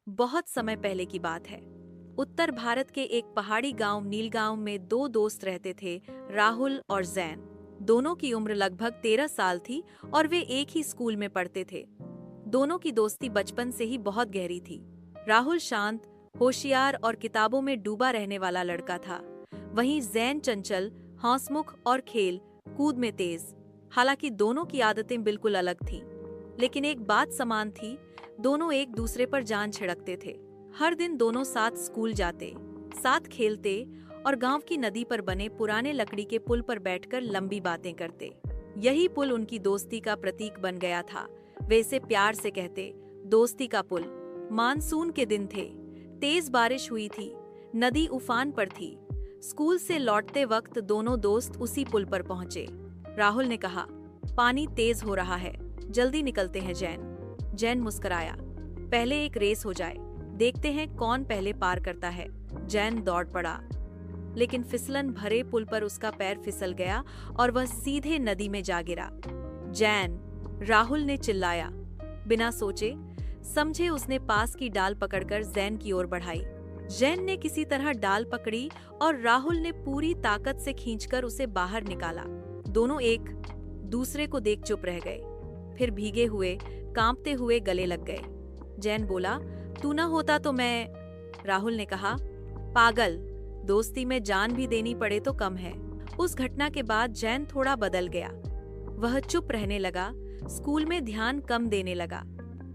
बहुत समय पहले की बात है। उत्तर भारत के एक पहाड़ी गांव नीलगांव में दो दोस्त रहते थे, राहुल और जैन। दोनों की उम्र लगभग 13 साल थी और वे एक ही स्कूल में पढ़ते थे। दोनों की दोस्ती बचपन से ही बहुत गहरी थी। राहुल शांत, होशियार और किताबों में डूबा रहने वाला लड़का था। वहीं जैन चंचल, हंसमुख और खेल कूद में तेज। हालांकि दोनों की आदतें बिल्कुल अलग थीं, लेकिन एक बात समान थी, दोनों एक दूसरे पर जान छिड़कते थे। हर दिन दोनों साथ स्कूल जाते, साथ खेलते और गांव की नदी पर बने पुराने लकड़ी के पुल पर बैठकर लंबी बातें करते। यही पुल उनकी दोस्ती का प्रतीक बन गया था। वे इसे प्यार से कहते, दोस्ती का पुल। मानसून के दिन थे, तेज बारिश हुई थी, नदी उफान पर थी। स्कूल से लौटते वक्त दोनों दोस्त उसी पुल पर पहुंचे। राहुल ने कहा, पानी तेज हो रहा है, जल्दी निकलते हैं जैन। जैन मुस्कुराया, पहले एक रेस हो जाए, देखते हैं कौन पहले पार करता है। जैन दौड़ पड़ा, लेकिन फिसलन भरे पुल पर उसका पैर फिसल गया और वह सीधे नदी में जा गिरा। जैन, राहुल ने चिल्लाया। बिना सोचे समझे उसने पास की डाल पकड़कर जैन की ओर बढ़ाई। जैन ने किसी तरह डाल पकड़ी और राहुल ने पूरी ताकत से खींचकर उसे बाहर निकाला। दोनों एक दूसरे को देख चुप रह गए, फिर भीगे हुए, कांपते हुए गले लग गए। जैन बोला, तू न होता तो मैं। राहुल ने कहा, पागल, दोस्ती में जान भी देनी पड़े तो कम है। उस घटना के बाद जैन थोड़ा बदल गया। वह चुप रहने लगा, स्कूल में ध्यान कम देने लगा।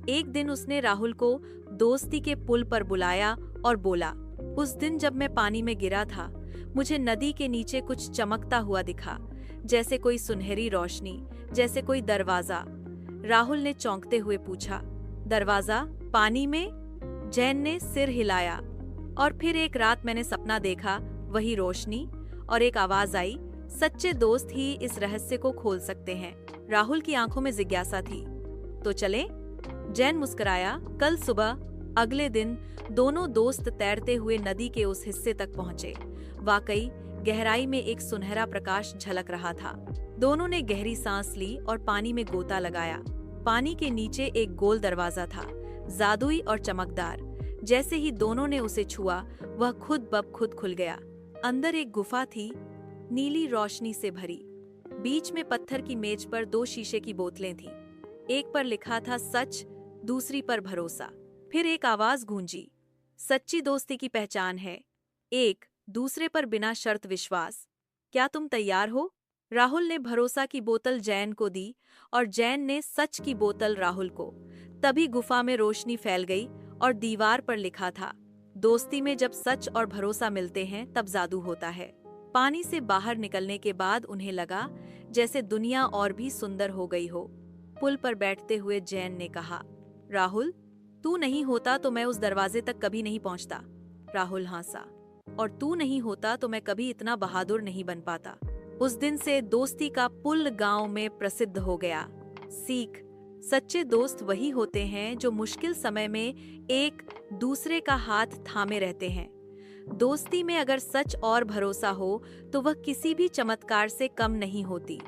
एक दिन उसने राहुल को दोस्ती के पुल पर बुलाया और बोला, उस दिन जब मैं पानी में गिरा था, मुझे नदी के नीचे कुछ चमकता हुआ दिखा, जैसे कोई सुनहरी रोशनी, जैसे कोई दरवाजा। राहुल ने चौंकते हुए पूछा, दरवाजा पानी में? जैन ने सिर हिलाया। और फिर एक रात मैंने सपना देखा, वही रोशनी, और एक आवाज आई, सच्चे दोस्त ही इस रहस्य को खोल सकते हैं। राहुल की आंखों में जिज्ञासा थी। तो चले? जैन मुस्कुराया। कल सुबह, अगले दिन, दोनों दोस्त तैरते हुए नदी के उस हिस्से तक पहुंचे। वाकई गहराई में एक सुनहरा प्रकाश झलक रहा था। दोनों ने गहरी सांस ली और पानी में गोता लगाया। पानी के नीचे एक गोल दरवाजा था, जादुई और चमकदार। जैसे ही दोनों ने उसे छुआ, वह खुद ब खुद खुल गया। अंदर एक गुफा थी, नीली रोशनी से भरी। बीच में पत्थर की मेज पर दो शीशे की बोतलें थीं। एक पर लिखा था सच, दूसरी पर भरोसा। फिर एक आवाज गूंजी, सच्ची दोस्ती की पहचान है एक दूसरे पर बिना शर्त विश्वास। क्या तुम तैयार हो? राहुल ने भरोसा की बोतल जैन को दी और जैन ने सच की बोतल राहुल को। तभी गुफा में रोशनी फैल गई और दीवार पर लिखा था, दोस्ती में जब सच और भरोसा मिलते हैं तब जादू होता है। पानी से बाहर निकलने के बाद उन्हें लगा जैसे दुनिया और भी सुंदर हो गई हो। पुल पर बैठते हुए जैन ने कहा, राहुल, तू नहीं होता तो मैं उस दरवाजे तक कभी नहीं पहुंचता। राहुल हंसा, और तू नहीं होता तो मैं कभी इतना बहादुर नहीं बन पाता। उस दिन से दोस्ती का पुल गांव में प्रसिद्ध हो गया। सीख, सच्चे दोस्त वही होते हैं जो मुश्किल समय में एक दूसरे का हाथ थामे रहते हैं। दोस्ती में अगर सच और भरोसा हो तो वह किसी भी चमत्कार से कम नहीं होती।